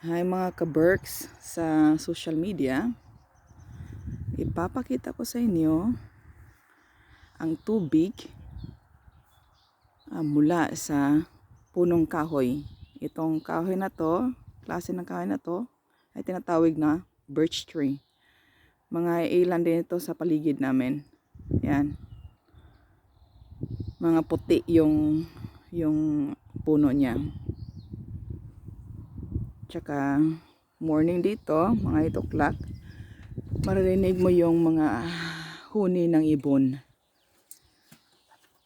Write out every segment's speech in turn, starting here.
Hi mga ka-Birch sa social media. Ipapakita ko sa inyo ang tubig mula sa punong kahoy. Itong kahoy na to, klase ng kahoy na to, ay tinatawag na birch tree. Mga ilan din ito sa paligid namin. Yan. Mga puti yung puno niya. Tsaka morning dito, mga 8 o'clock, maririnig mo yung mga huni ng ibon.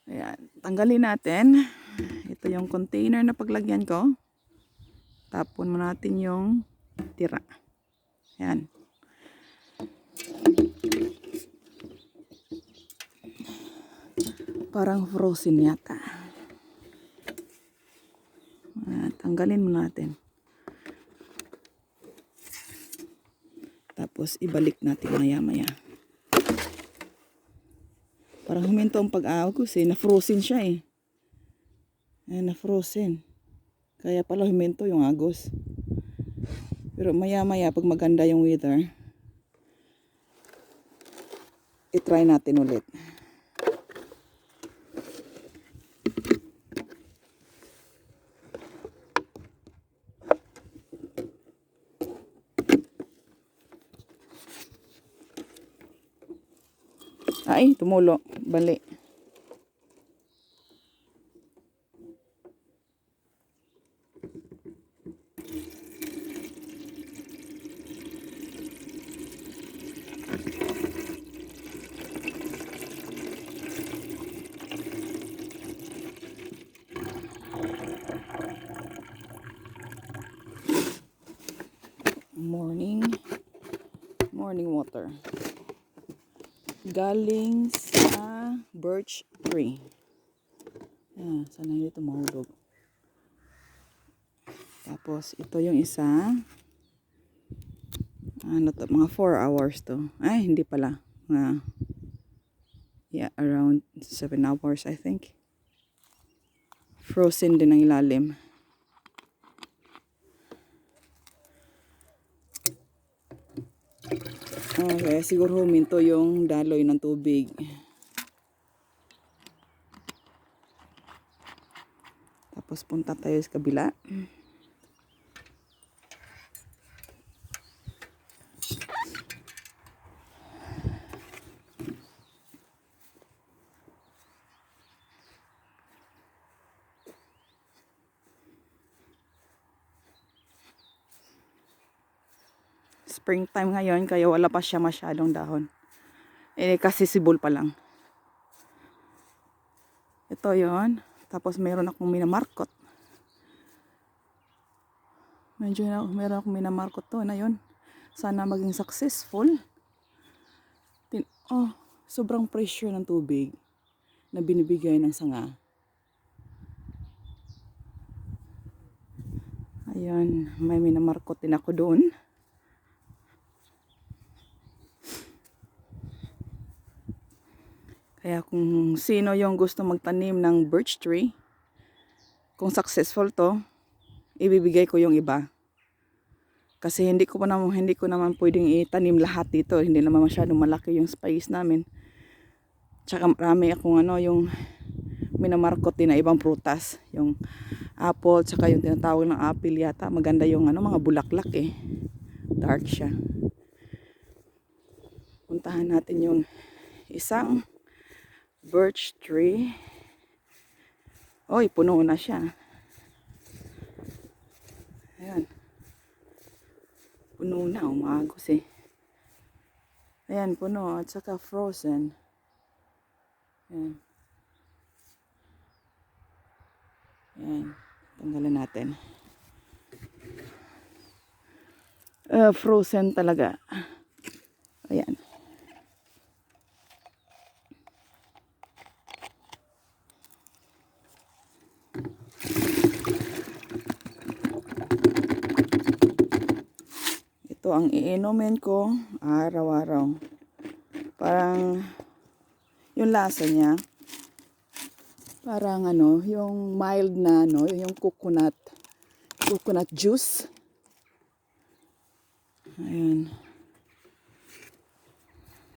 Ayan, tanggalin natin. Ito yung container na paglagyan ko. Tapon mo natin yung tira. Ayan. Parang frozen yata. Ayan, tanggalin mo natin. Tapos ibalik natin maya-maya. Parang huminto ang pag-aagos eh. Na-frozen siya eh. Ayan, na-frozen. Kaya pala huminto yung agos. Pero maya-maya pag maganda yung weather, i-try natin ulit. Ay, tumulo. Bali. Morning water. Galing sa birch tree. Ayan, sana hindi ito mahulog. Tapos, ito yung isa. Ano to, mga 4 hours to. Ay, hindi pala. Yeah, around 7 hours, I think. Frozen din ang ilalim. Okay, siguro huminto yung daloy ng tubig. Tapos punta tayo sa kabila. Springtime ngayon, kaya wala pa siya masyadong dahon. Eh, kasi sibol pa lang. Ito yon. Tapos meron akong minamarkot. Meron akong minamarkot to na yon. Sana maging successful. Sobrang pressure ng tubig na binibigay ng sanga. Ayun, may minamarkot din ako doon. Kaya kung sino yung gusto magtanim ng birch tree, kung successful to, ibibigay ko yung iba. Kasi hindi ko naman pwedeng itanim lahat dito. Hindi naman masyadong malaki yung space namin. Tsaka marami akong yung minamarkot din na ibang prutas. Yung apple, tsaka yung tinatawag ng apple yata. Maganda yung mga bulaklak eh. Dark siya. Puntahan natin yung isang birch tree. Oy, puno na siya. Ayan. Puno na, umagos eh. Ayan, puno at saka frozen. Ayan. Ayan. Tanggalin natin. Frozen talaga. Ayan. Ito ang iinumin ko araw-araw. Parang yung lasa niya, parang yung mild na yung coconut juice. Ayan.